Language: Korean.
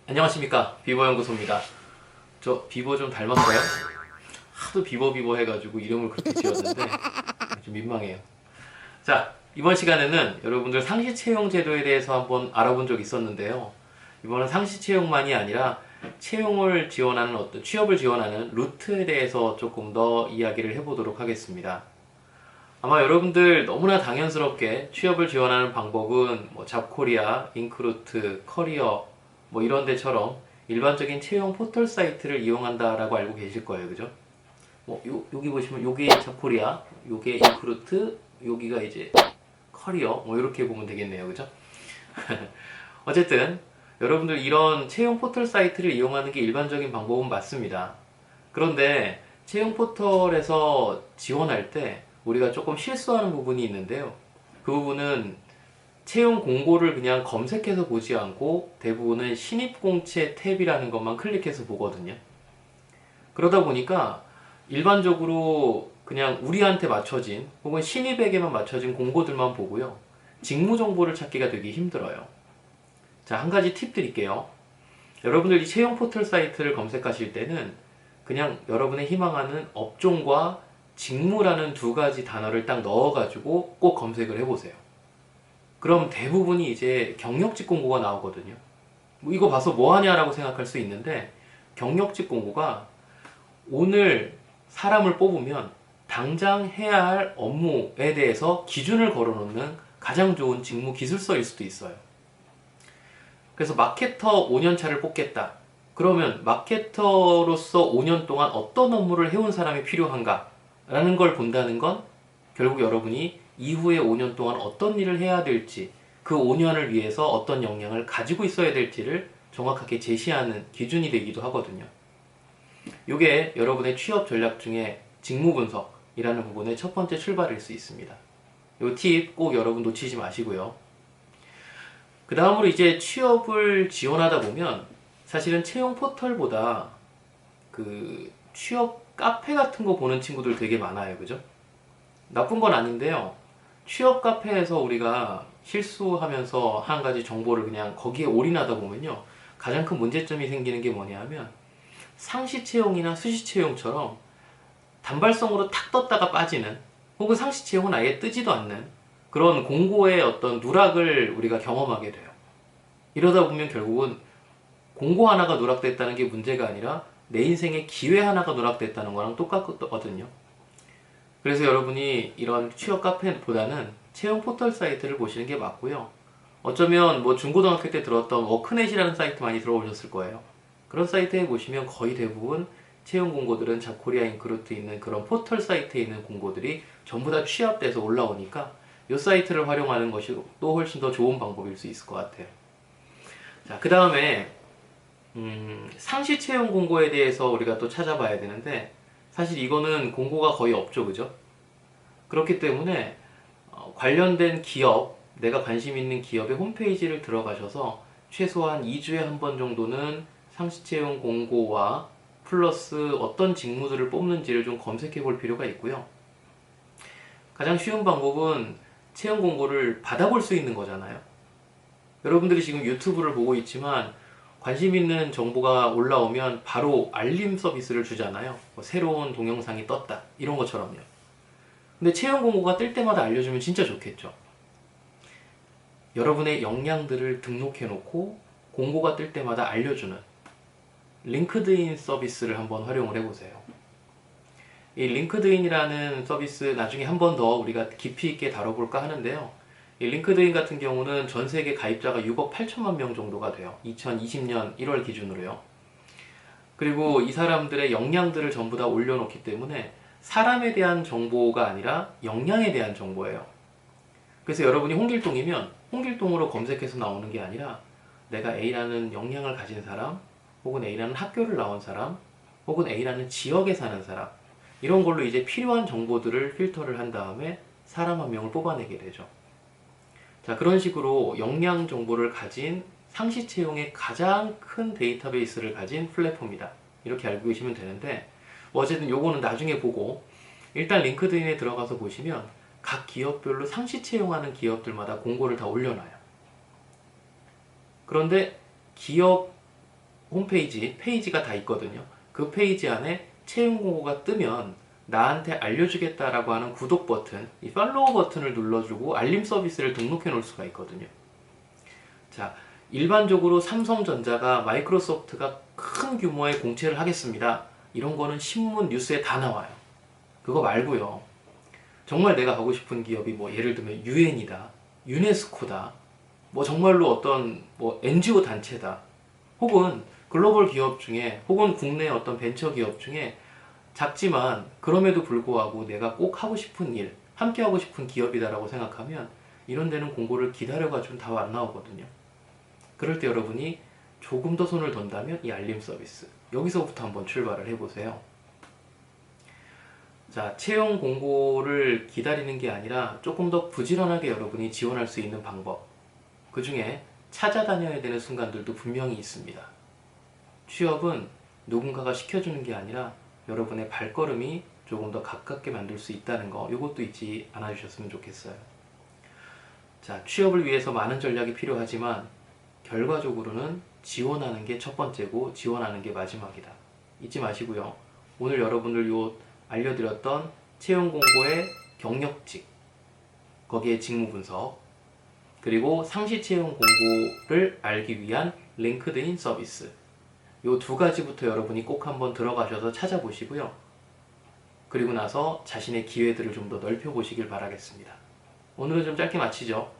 안녕하십니까, 비버연구소입니다. 저 비버 좀 닮았어요? 하도 비버 해가지고 이름을 그렇게 지었는데 좀 민망해요. 자, 이번 시간에는 여러분들 상시채용 제도에 대해서 한번 알아본 적 있었는데요. 이번은 상시채용만이 아니라 채용을 지원하는 어떤 취업을 지원하는 루트에 대해서 조금 더 이야기를 해보도록 하겠습니다. 아마 여러분들 너무나 당연스럽게 취업을 지원하는 방법은 뭐 잡코리아, 인크루트, 커리어 뭐 이런 데처럼 일반적인 채용 포털 사이트를 이용한다라고 알고 계실 거예요. 그죠? 여기 보시면 요게 잡코리아, 요게 인크루트, 여기가 이제 커리어 뭐 이렇게 보면 되겠네요. 그죠? 어쨌든 여러분들 이런 채용 포털 사이트를 이용하는 게 일반적인 방법은 맞습니다. 그런데 채용 포털에서 지원할 때 우리가 조금 실수하는 부분이 있는데요. 그 부분은 채용 공고를 그냥 검색해서 보지 않고 대부분은 신입공채 탭이라는 것만 클릭해서 보거든요. 그러다 보니까 일반적으로 그냥 우리한테 맞춰진 혹은 신입에게만 맞춰진 공고들만 보고요. 직무 정보를 찾기가 되게 힘들어요. 자, 한 가지 팁 드릴게요. 여러분들 이 채용 포털 사이트를 검색하실 때는 그냥 여러분의 희망하는 업종과 직무라는 두 가지 단어를 딱 넣어가지고 꼭 검색을 해보세요. 그럼 대부분이 이제 경력직 공고가 나오거든요. 뭐 이거 봐서 뭐 하냐라고 생각할 수 있는데, 경력직 공고가 오늘 사람을 뽑으면 당장 해야 할 업무에 대해서 기준을 걸어놓는 가장 좋은 직무 기술서일 수도 있어요. 그래서 마케터 5년차를 뽑겠다. 그러면 마케터로서 5년 동안 어떤 업무를 해온 사람이 필요한가? 라는 걸 본다는 건 결국 여러분이 이후에 5년 동안 어떤 일을 해야 될지, 그 5년을 위해서 어떤 역량을 가지고 있어야 될지를 정확하게 제시하는 기준이 되기도 하거든요. 이게 여러분의 취업 전략 중에 직무 분석이라는 부분의 첫 번째 출발일 수 있습니다. 이 팁 꼭 여러분 놓치지 마시고요. 그 다음으로 이제 취업을 지원하다 보면 사실은 채용 포털보다 그 취업 카페 같은 거 보는 친구들 되게 많아요. 그죠? 나쁜 건 아닌데요. 취업 카페에서 우리가 실수하면서 한 가지 정보를 그냥 거기에 올인하다 보면요. 가장 큰 문제점이 생기는 게 뭐냐 하면 상시 채용이나 수시 채용처럼 단발성으로 탁 떴다가 빠지는, 혹은 상시 채용은 아예 뜨지도 않는 그런 공고의 어떤 누락을 우리가 경험하게 돼요. 이러다 보면 결국은 공고 하나가 누락됐다는 게 문제가 아니라 내 인생의 기회 하나가 누락됐다는 거랑 똑같거든요. 그래서 여러분이 이런 취업 카페보다는 채용 포털 사이트를 보시는 게 맞고요. 어쩌면 뭐 중고등학교 때 들었던 워크넷이라는 사이트 많이 들어보셨을 거예요. 그런 사이트에 보시면 거의 대부분 채용 공고들은 잡코리아 인크루트 있는 그런 포털 사이트에 있는 공고들이 전부 다 취합돼서 올라오니까 이 사이트를 활용하는 것이 또 훨씬 더 좋은 방법일 수 있을 것 같아요. 자, 그 다음에 상시 채용 공고에 대해서 우리가 또 찾아봐야 되는데, 사실 이거는 공고가 거의 없죠. 그죠? 그렇기 때문에 관련된 기업, 내가 관심 있는 기업의 홈페이지를 들어가셔서 최소한 2주에 한 번 정도는 상시 채용 공고와 플러스 어떤 직무들을 뽑는지를 좀 검색해 볼 필요가 있고요. 가장 쉬운 방법은 채용 공고를 받아볼 수 있는 거잖아요. 여러분들이 지금 유튜브를 보고 있지만 관심 있는 정보가 올라오면 바로 알림 서비스를 주잖아요. 뭐 새로운 동영상이 떴다, 이런 것처럼요. 근데 채용 공고가 뜰 때마다 알려주면 진짜 좋겠죠. 여러분의 역량들을 등록해 놓고 공고가 뜰 때마다 알려주는 링크드인 서비스를 한번 활용을 해보세요. 이 링크드인이라는 서비스 나중에 한 번 더 우리가 깊이 있게 다뤄볼까 하는데요. 이 링크드인 같은 경우는 전 세계 가입자가 6억 8천만 명 정도가 돼요. 2020년 1월 기준으로요. 그리고 이 사람들의 역량들을 전부 다 올려놓기 때문에 사람에 대한 정보가 아니라 역량에 대한 정보예요. 그래서 여러분이 홍길동이면 홍길동으로 검색해서 나오는 게 아니라 내가 A라는 역량을 가진 사람, 혹은 A라는 학교를 나온 사람, 혹은 A라는 지역에 사는 사람, 이런 걸로 이제 필요한 정보들을 필터를 한 다음에 사람 한 명을 뽑아내게 되죠. 자, 그런 식으로 역량 정보를 가진 상시 채용의 가장 큰 데이터베이스를 가진 플랫폼이다, 이렇게 알고 계시면 되는데, 뭐 어쨌든 요거는 나중에 보고, 일단 링크드인에 들어가서 보시면 각 기업별로 상시 채용하는 기업들마다 공고를 다 올려놔요. 그런데 기업 홈페이지, 페이지가 다 있거든요. 그 페이지 안에 채용 공고가 뜨면 나한테 알려주겠다라고 하는 구독 버튼, 이 팔로우 버튼을 눌러주고 알림 서비스를 등록해 놓을 수가 있거든요. 자, 일반적으로 삼성전자가 마이크로소프트가 큰 규모의 공채를 하겠습니다. 이런 거는 신문, 뉴스에 다 나와요. 그거 말고요. 정말 내가 가고 싶은 기업이 뭐 예를 들면 유엔이다, 유네스코다, 뭐 정말로 어떤 뭐 NGO 단체다, 혹은 글로벌 기업 중에, 혹은 국내 어떤 벤처 기업 중에 작지만 그럼에도 불구하고 내가 꼭 하고 싶은 일, 함께 하고 싶은 기업이다라고 생각하면 이런 데는 공고를 기다려가지고 다 안 나오거든요. 그럴 때 여러분이 조금 더 손을 던다면 이 알림 서비스, 여기서부터 한번 출발을 해보세요. 자, 채용 공고를 기다리는 게 아니라 조금 더 부지런하게 여러분이 지원할 수 있는 방법, 그 중에 찾아다녀야 되는 순간들도 분명히 있습니다. 취업은 누군가가 시켜주는 게 아니라 여러분의 발걸음이 조금 더 가깝게 만들 수 있다는 거, 이것도 잊지 않아 주셨으면 좋겠어요. 자, 취업을 위해서 많은 전략이 필요하지만 결과적으로는 지원하는 게 첫 번째고 지원하는 게 마지막이다. 잊지 마시고요. 오늘 여러분들 알려드렸던 채용 공고의 경력직, 거기에 직무 분석, 그리고 상시 채용 공고를 알기 위한 링크드인 서비스, 이 두 가지부터 여러분이 꼭 한번 들어가셔서 찾아보시고요. 그리고 나서 자신의 기회들을 좀 더 넓혀보시길 바라겠습니다. 오늘은 좀 짧게 마치죠.